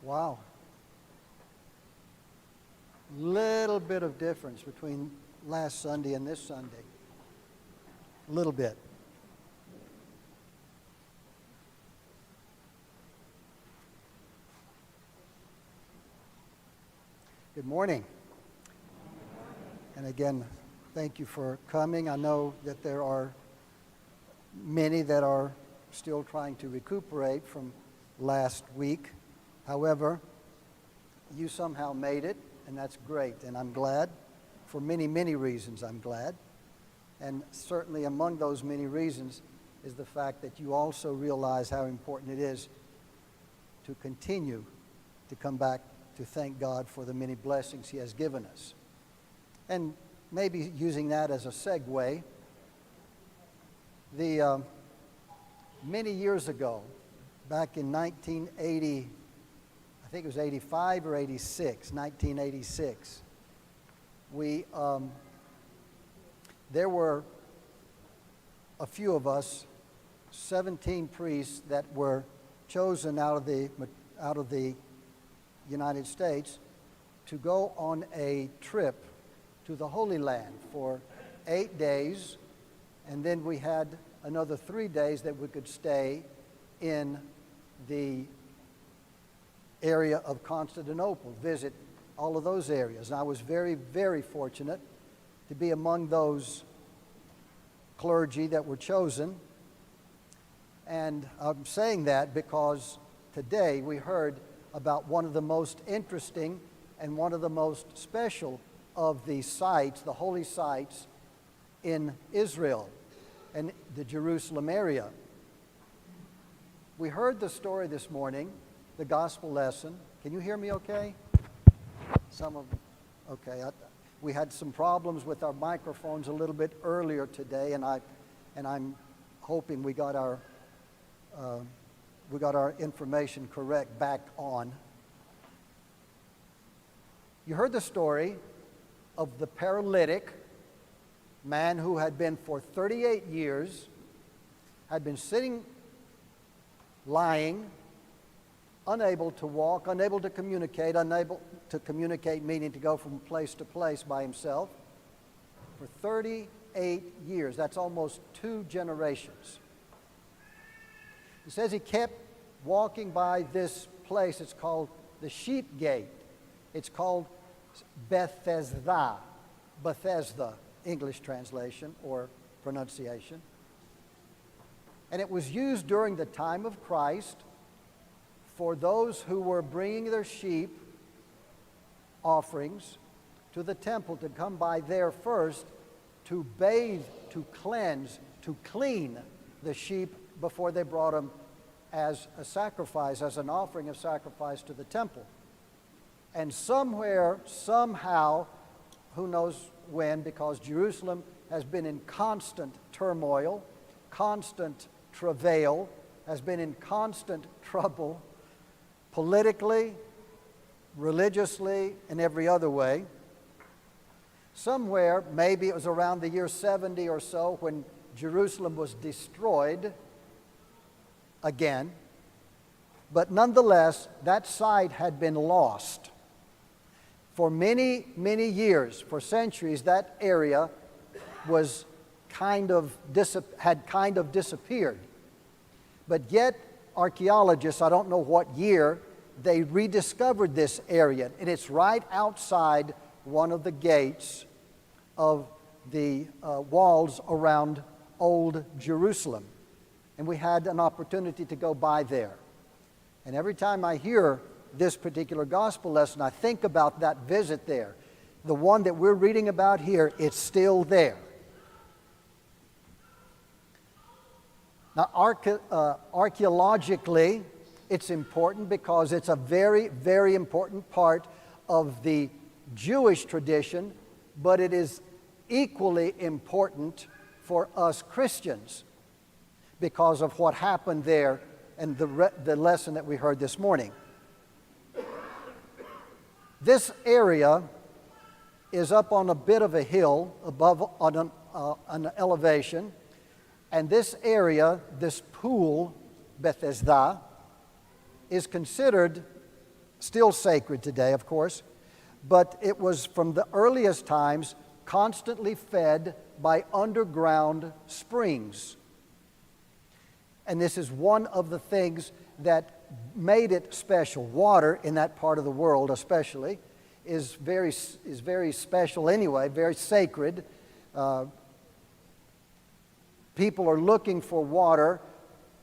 Wow. Little bit of difference between last Sunday and this Sunday. A little bit. Good morning. And again, thank you for coming. I know that there are many that are still trying to recuperate from last week. However, you somehow made it, and that's great. And I'm glad. For many, many reasons, I'm glad. And certainly among those many reasons is the fact that you also realize how important it is to continue to come back to thank God for the many blessings He has given us. And maybe using that as a segue, many years ago, back in 1980, I think it was 85 or 86, 1986, there were a few of us, 17 priests that were chosen out of the United States to go on a trip to the Holy Land for 8 days, and then we had another 3 days that we could stay in the area of Constantinople, visit all of those areas. And I was very, very fortunate to be among those clergy that were chosen. And I'm saying that because today we heard about one of the most interesting and one of the most special of the sites, the holy sites in Israel and the Jerusalem area. We heard the story this morning, the gospel lesson. Can you hear me okay? Okay. We had some problems with our microphones a little bit earlier today, and I'm hoping we got our information correct back on. You heard the story of the paralytic man who had been for 38 years, had been sitting, lying, unable to walk, unable to communicate meaning to go from place to place by himself, for 38 years. That's almost 2 generations. It says he kept walking by this place. It's called the Sheep Gate. It's called Bethesda, English translation or pronunciation. And it was used during the time of Christ for those who were bringing their sheep offerings to the temple to come by there first to bathe, to cleanse, to clean the sheep before they brought them as a sacrifice, as an offering of sacrifice to the temple. And somewhere, somehow, who knows when, because Jerusalem has been in constant turmoil, constant travail, has been in constant trouble, politically, religiously, and every other way. Somewhere, maybe it was around the year 70 or so, when Jerusalem was destroyed again. But nonetheless, that site had been lost. For many, many years, for centuries, that area was had kind of disappeared. But yet, archaeologists, I don't know what year, they rediscovered this area. And it's right outside one of the gates of the walls around Old Jerusalem. And we had an opportunity to go by there. And every time I hear this particular gospel lesson, I think about that visit there. The one that we're reading about here, it's still there. Now, archaeologically, it's important because it's a very, very important part of the Jewish tradition, but it is equally important for us Christians because of what happened there and the lesson that we heard this morning. This area is up on a bit of a hill above on an elevation, and this area, this pool, Bethesda, is considered still sacred today, of course, but it was from the earliest times constantly fed by underground springs. And this is one of the things that made it special. Water in that part of the world especially is very special anyway, very sacred. People are looking for water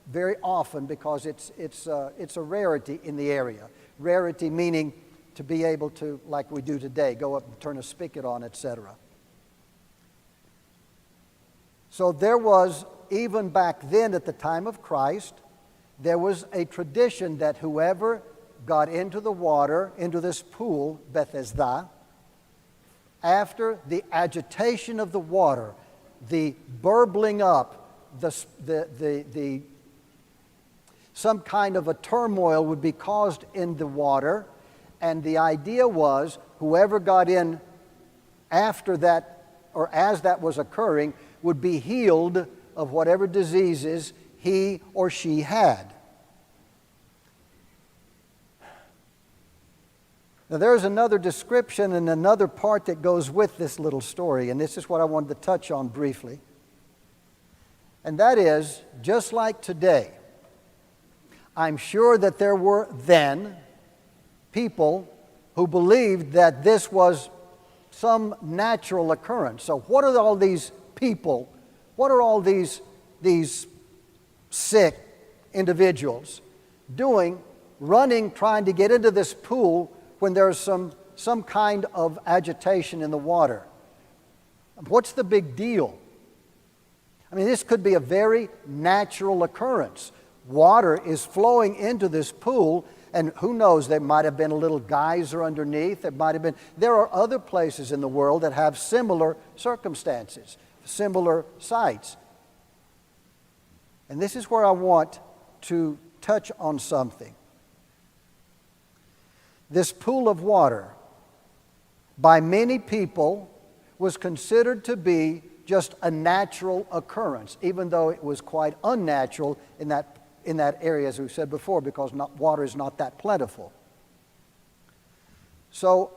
very often because it's a rarity in the area. Rarity meaning to be able to, like we do today, go up and turn a spigot on, etc. So there was, even back then at the time of Christ, there was a tradition that whoever got into the water, into this pool, Bethesda, after the agitation of the water, the burbling up, some kind of a turmoil would be caused in the water, and the idea was whoever got in after that or as that was occurring would be healed of whatever diseases he or she had. Now there's another description and another part that goes with this little story, and this is what I wanted to touch on briefly. And that is, just like today, I'm sure that there were then people who believed that this was some natural occurrence. So what are all these people, what are all these sick individuals doing, running, trying to get into this pool when there's some kind of agitation in the water? What's the big deal? I mean, this could be a very natural occurrence. Water is flowing into this pool, and who knows, there might have been a little geyser underneath. There are other places in the world that have similar circumstances, similar sites. And this is where I want to touch on something. This pool of water, by many people, was considered to be just a natural occurrence, even though it was quite unnatural in that area, as we said before, because water is not that plentiful. So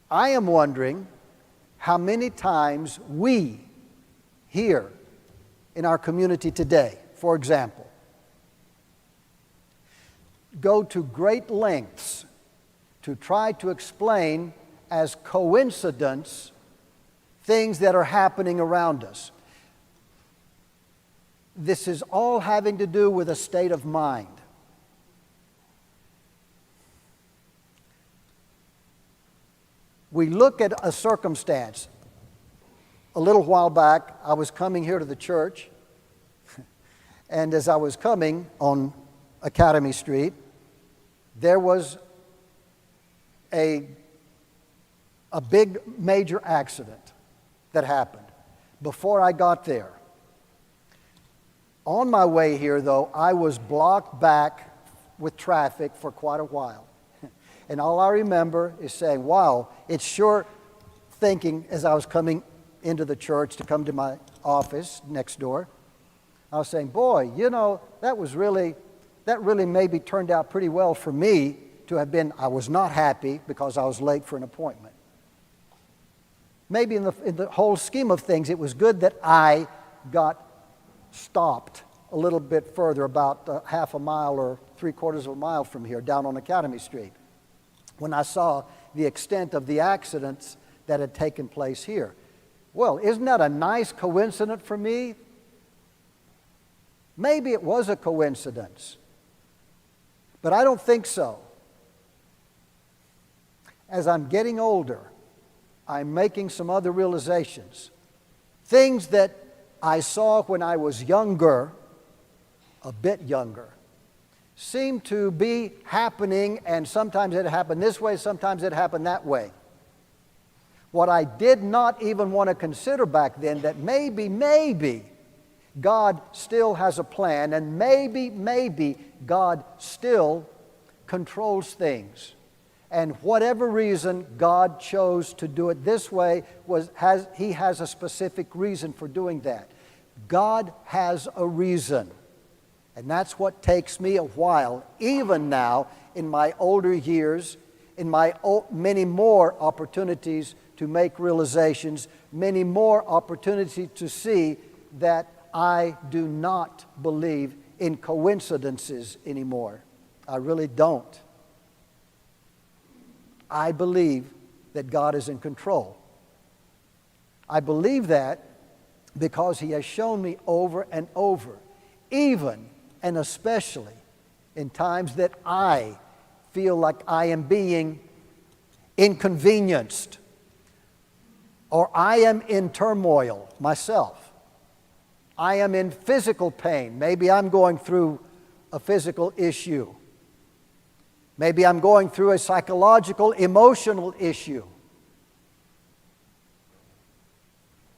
I am wondering how many times we here in our community today, for example, go to great lengths to try to explain as coincidence things that are happening around us. This is all having to do with a state of mind. We look at a circumstance. A little while back, I was coming here to the church, and as I was coming on Academy Street, there was a big major accident that happened before I got there. On my way here, though, I was blocked back with traffic for quite a while. And all I remember is saying, wow, it's sure, thinking as I was coming into the church to come to my office next door, I was saying, boy, you know, that really maybe turned out pretty well for me to have been. I was not happy because I was late for an appointment. Maybe in the whole scheme of things, it was good that I got stopped a little bit further, about half a mile or 3/4 of a mile from here, down on Academy Street, when I saw the extent of the accidents that had taken place here. Well, isn't that a nice coincidence for me? Maybe it was a coincidence, but I don't think so. As I'm getting older, I'm making some other realizations. Things that I saw when I was younger, a bit younger, seem to be happening, and sometimes it happened this way, sometimes it happened that way. What I did not even want to consider back then, that maybe God still has a plan, and maybe God still controls things. And whatever reason God chose to do it this way, He has a specific reason for doing that. God has a reason. And that's what takes me a while, even now in my older years, in my many more opportunities to make realizations, many more opportunities to see that I do not believe in coincidences anymore. I really don't. I believe that God is in control. I believe that because He has shown me over and over, even and especially in times that I feel like I am being inconvenienced or I am in turmoil myself. I am in physical pain. Maybe I'm going through a physical issue. Maybe I'm going through a psychological, emotional issue.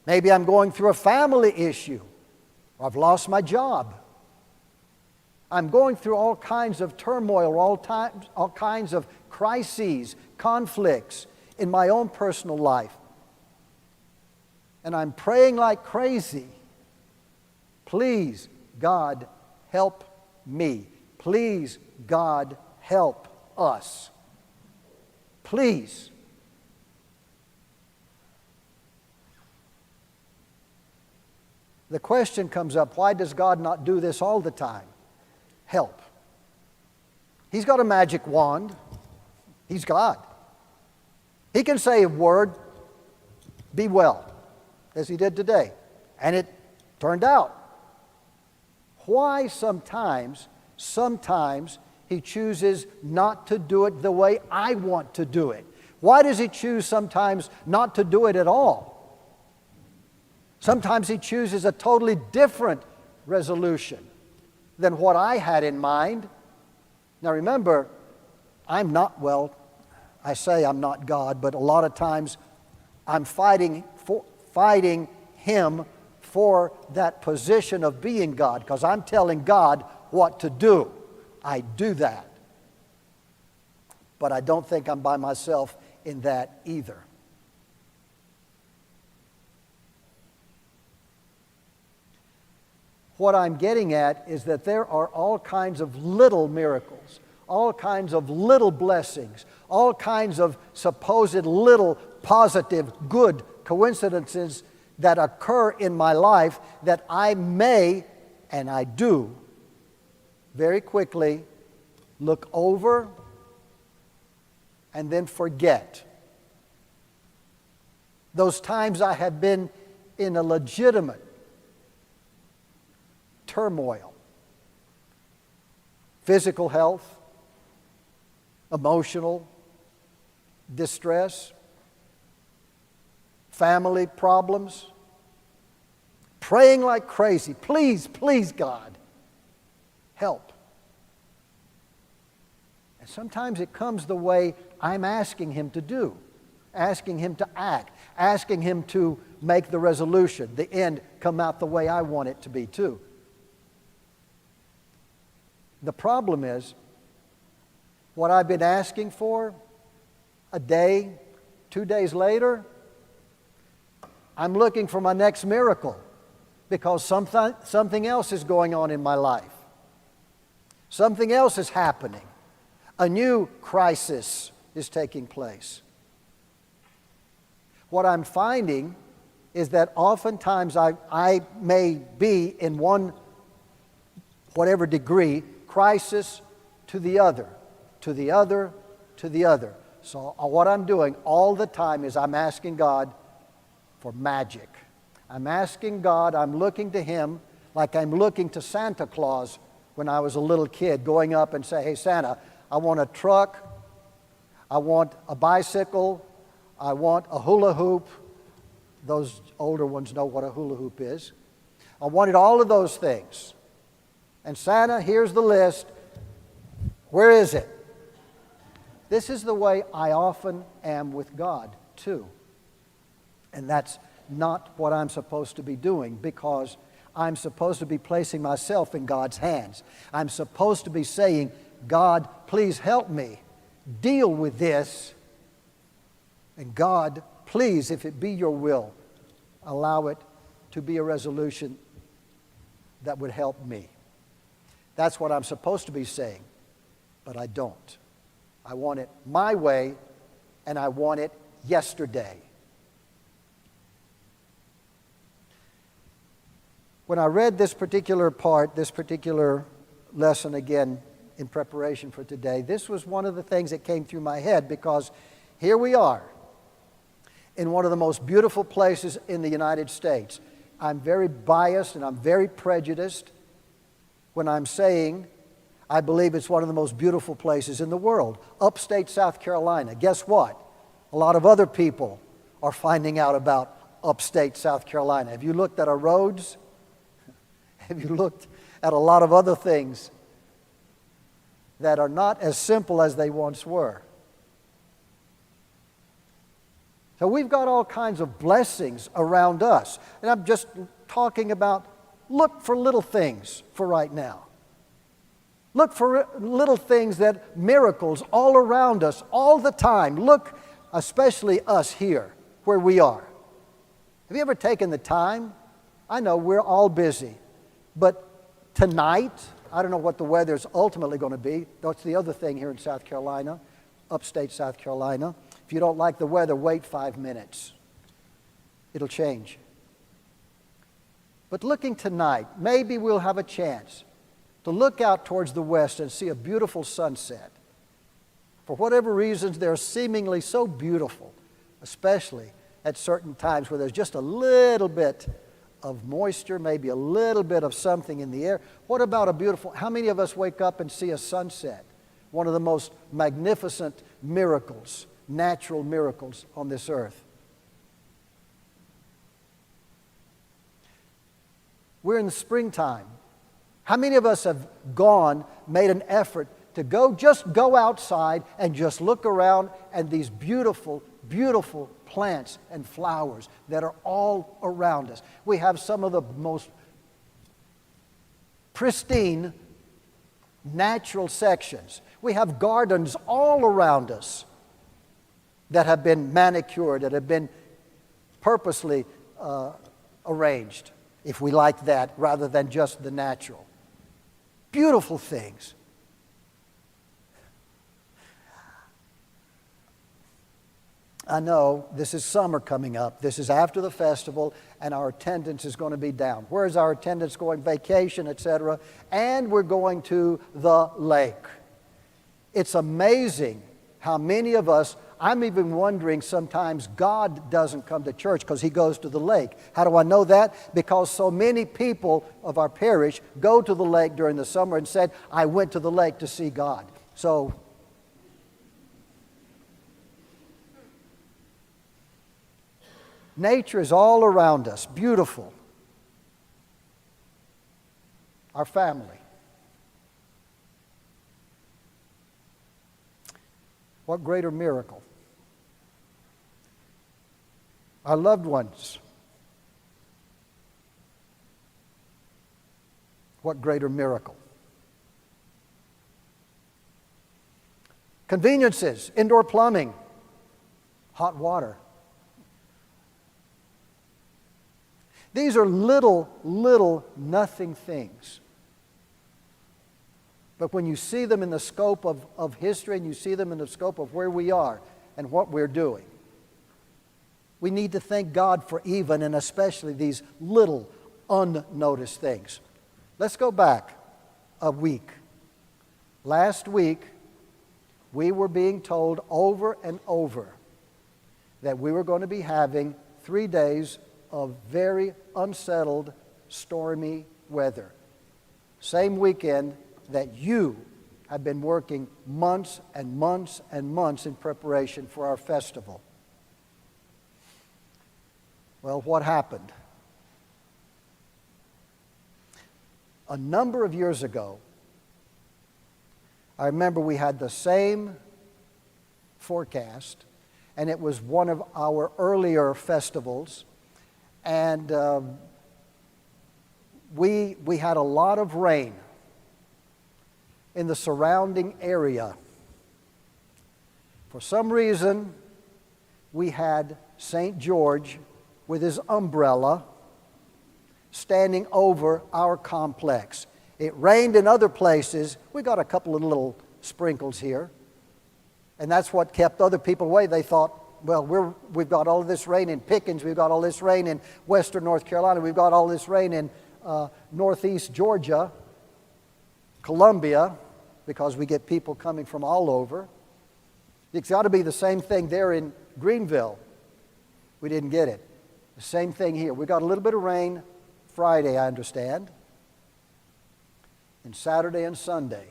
Maybe I'm going through a family issue. Or I've lost my job. I'm going through all kinds of turmoil, all kinds of crises, conflicts in my own personal life. And I'm praying like crazy. Please, God, help me. Please, God, help us. Please. The question comes up, why does God not do this all the time? Help. He's got a magic wand. He's God. He can say a word, be well, as He did today. And it turned out. Why sometimes He chooses not to do it the way I want to do it? Why does He choose sometimes not to do it at all? Sometimes He chooses a totally different resolution than what I had in mind. Now remember, I'm not, well, I say I'm not God, but a lot of times I'm fighting Him for that position of being God, because I'm telling God what to do. I do that. But I don't think I'm by myself in that either. What I'm getting at is that there are all kinds of little miracles, all kinds of little blessings, all kinds of supposed little positive, good coincidences that occur in my life that I may, and I do, very quickly look over and then forget. Those times I have been in a legitimate turmoil, physical health, emotional distress, family problems, praying like crazy, please, please God, help. And sometimes it comes the way I'm asking Him to do, asking Him to act, asking Him to make the resolution, the end come out the way I want it to be too. The problem is, what I've been asking for, a day, 2 days later, I'm looking for my next miracle because something else is going on in my life. Something else is happening. A new crisis is taking place. What I'm finding is that oftentimes I may be in one, whatever degree, crisis to the other, to the other, to the other. So what I'm doing all the time is I'm asking God for magic. I'm asking God, I'm looking to Him like I'm looking to Santa Claus when I was a little kid, going up and say, hey Santa, I want a truck, I want a bicycle, I want a hula hoop. Those older ones know what a hula hoop is. I wanted all of those things. And Santa, here's the list. Where is it? This is the way I often am with God, too. And that's not what I'm supposed to be doing, because I'm supposed to be placing myself in God's hands. I'm supposed to be saying, God, please help me deal with this. And God, please, if it be your will, allow it to be a resolution that would help me. That's what I'm supposed to be saying, but I don't. I want it my way, and I want it yesterday. When I read this particular part, this particular lesson again in preparation for today, this was one of the things that came through my head, because here we are in one of the most beautiful places in the United States. I'm very biased and I'm very prejudiced when I'm saying I believe it's one of the most beautiful places in the world, upstate South Carolina. Guess what? A lot of other people are finding out about upstate South Carolina. Have you looked at our roads? Have you looked at a lot of other things that are not as simple as they once were? So we've got all kinds of blessings around us. And I'm just talking about, look for little things for right now. Look for little things, that miracles all around us all the time. Look, especially us here where we are. Have you ever taken the time? I know we're all busy. But tonight, I don't know what the weather is ultimately going to be. That's the other thing here in South Carolina, upstate South Carolina. If you don't like the weather, wait 5 minutes. It'll change. But looking tonight, maybe we'll have a chance to look out towards the west and see a beautiful sunset. For whatever reasons, they're seemingly so beautiful, especially at certain times where there's just a little bit of moisture, maybe a little bit of something in the air. What about a beautiful, how many of us wake up and see a sunset? One of the most magnificent miracles, natural miracles on this earth. We're in the springtime. How many of us have made an effort to just go outside and just look around and these beautiful, beautiful plants and flowers that are all around us? We have some of the most pristine natural sections. We have gardens all around us that have been manicured, that have been purposely arranged, if we like that, rather than just the natural. Beautiful things. I know this is summer coming up. This is after the festival, and our attendance is going to be down. Where's our attendance going? Vacation, etc. And we're going to the lake. It's amazing how many of us, I'm even wondering sometimes God doesn't come to church because He goes to the lake. How do I know that? Because so many people of our parish go to the lake during the summer and said, I went to the lake to see God. So nature is all around us, beautiful. Our family. What greater miracle? Our loved ones. What greater miracle? Conveniences, indoor plumbing, hot water. These are little, nothing things. But when you see them in the scope of history and you see them in the scope of where we are and what we're doing, we need to thank God for even and especially these little unnoticed things. Let's go back a week. Last week, we were being told over and over that we were going to be having 3 days of very unsettled, stormy weather. Same weekend that you have been working months and months and months in preparation for our festival. Well, what happened? A number of years ago, I remember we had the same forecast, and it was one of our earlier festivals, and we had a lot of rain in the surrounding area. For some reason, we had St. George with his umbrella standing over our complex. It rained in other places. We got a couple of little sprinkles here. And that's what kept other people away. They thought, well, we've got all of this rain in Pickens, we've got all this rain in western North Carolina, we've got all this rain in northeast Georgia, Columbia, because we get people coming from all over. It's got to be the same thing there in Greenville. We didn't get it. The same thing here. We got a little bit of rain Friday, I understand. And Saturday and Sunday,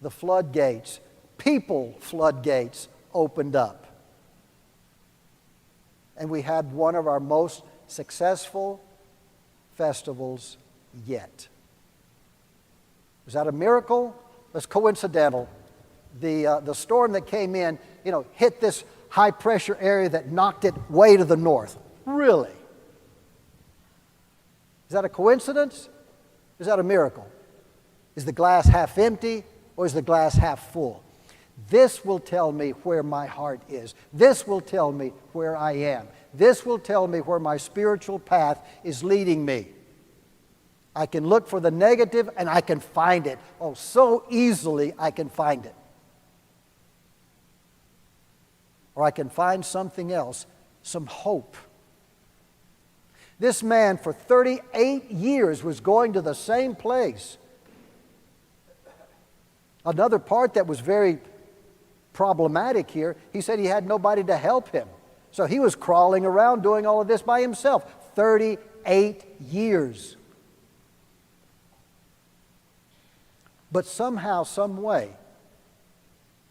the floodgates, people floodgates, opened up. And we had one of our most successful festivals yet. Was that a miracle? It was coincidental. The storm that came in, hit this high pressure area that knocked it way to the north. Really? Is that a coincidence? Is that a miracle? Is the glass half empty or is the glass half full? This will tell me where my heart is. This will tell me where I am. This will tell me where my spiritual path is leading me. I can look for the negative and I can find it. Oh, so easily I can find it. Or I can find something else, some hope. This man for 38 years was going to the same place. Another part that was very problematic here, he said he had nobody to help him. So he was crawling around doing all of this by himself. 38 years. But somehow, some way,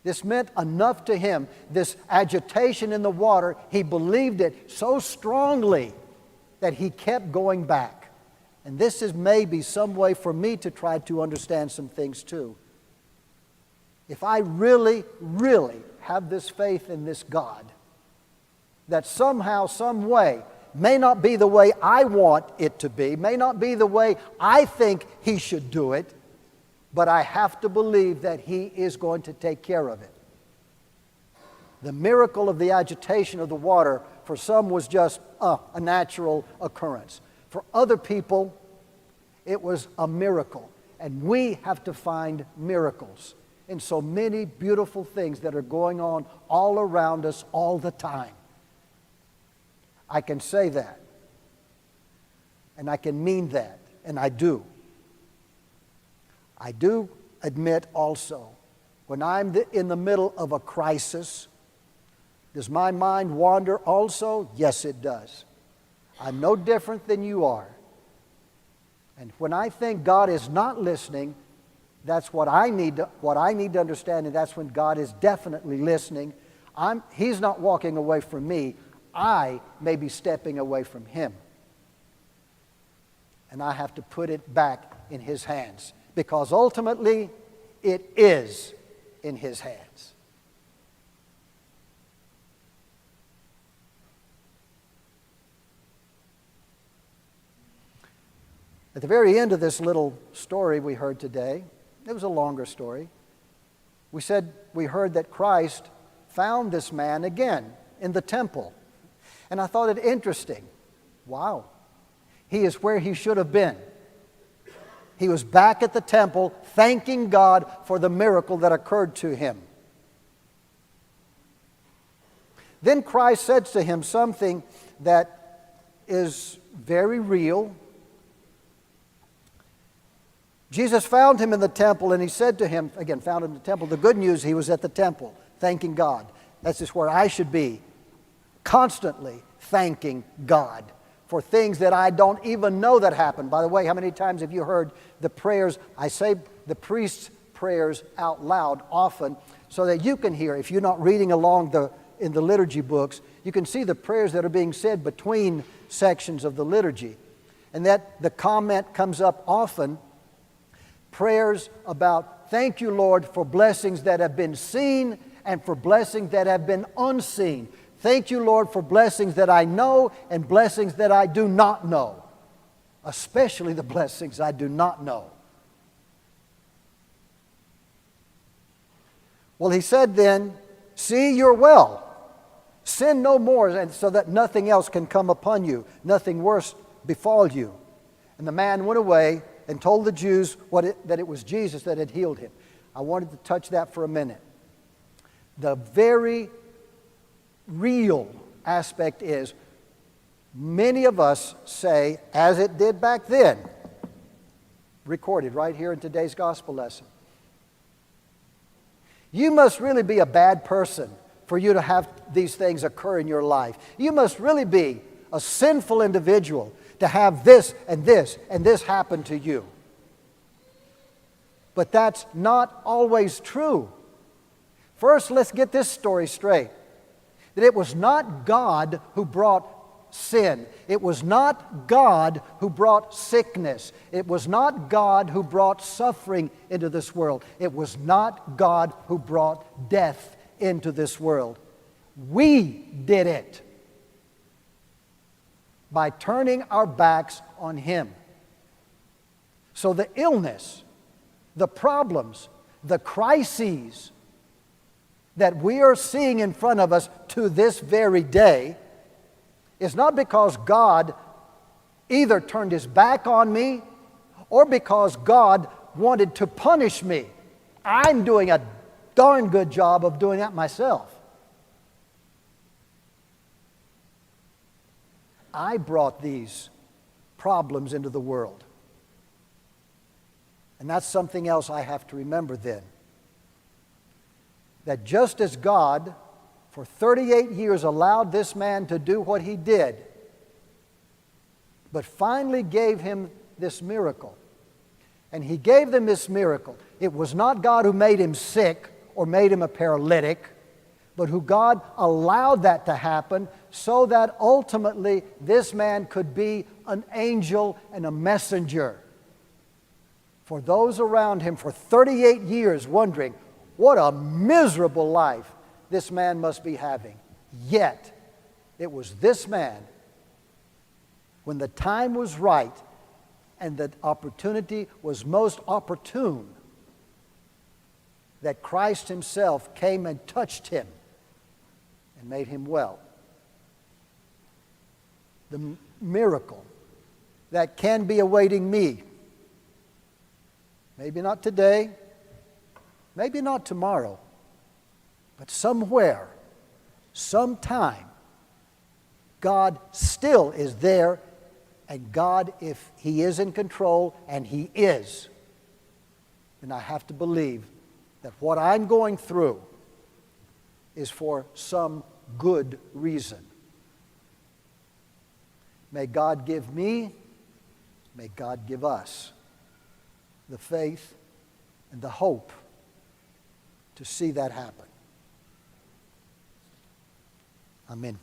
this meant enough to him, this agitation in the water, he believed it so strongly that he kept going back. And this is maybe some way for me to try to understand some things too. If I really, really have this faith in this God, that somehow, some way, may not be the way I want it to be, may not be the way I think He should do it, but I have to believe that He is going to take care of it. The miracle of the agitation of the water for some was just a natural occurrence. For other people, it was a miracle. And we have to find miracles in so many beautiful things that are going on all around us all the time. I can say that. And I can mean that. And I do. I do admit also, when I'm in the middle of a crisis, does my mind wander also? Yes, it does. I'm no different than you are. And when I think God is not listening, that's what I need to understand, and that's when God is definitely listening. He's not walking away from me. I may be stepping away from Him. And I have to put it back in His hands, because ultimately it is in His hands. At the very end of this little story we heard today, it was a longer story. We heard that Christ found this man again in the temple. And I thought it interesting. Wow. He is where he should have been. He was back at the temple thanking God for the miracle that occurred to him. Then Christ said to him something that is very real. Jesus found him in the temple, and He said to him, again, found him in the temple. The good news, he was at the temple, thanking God. That's just where I should be, constantly thanking God for things that I don't even know that happened. By the way, how many times have you heard the prayers? I say the priest's prayers out loud often so that you can hear. If you're not reading along in the liturgy books, you can see the prayers that are being said between sections of the liturgy. And that the comment comes up often, prayers about, thank you, Lord, for blessings that have been seen and for blessings that have been unseen. Thank you, Lord, for blessings that I know and blessings that I do not know, especially the blessings I do not know. Well, He said then, see, you're well. Sin no more, and so that nothing else can come upon you, nothing worse befall you. And the man went away and told the Jews that it was Jesus that had healed him. I wanted to touch that for a minute. The very real aspect is many of us say, as it did back then, recorded right here in today's gospel lesson, you must really be a bad person for you to have these things occur in your life. You must really be a sinful individual to have this and this and this happen to you. But that's not always true. First, let's get this story straight. That it was not God who brought sin. It was not God who brought sickness. It was not God who brought suffering into this world. It was not God who brought death into this world. We did it by turning our backs on Him. So the illness, the problems, the crises that we are seeing in front of us to this very day is not because God either turned His back on me or because God wanted to punish me. I'm doing a darn good job of doing that myself. I brought these problems into the world. And that's something else I have to remember then. That just as God, for 38 years, allowed this man to do what he did, but finally gave him this miracle. And He gave them this miracle. It was not God who made him sick or made him a paralytic, but who God allowed that to happen so that ultimately this man could be an angel and a messenger for those around him for 38 years, wondering, what a miserable life this man must be having. Yet, it was this man, when the time was right and the opportunity was most opportune, that Christ Himself came and touched him and made him well. The miracle that can be awaiting me, maybe not today, maybe not tomorrow, but somewhere, sometime, God still is there, and God, if He is in control, and He is, then I have to believe that what I'm going through is for some good reason. May God give me, may God give us the faith and the hope to see that happen. Amen.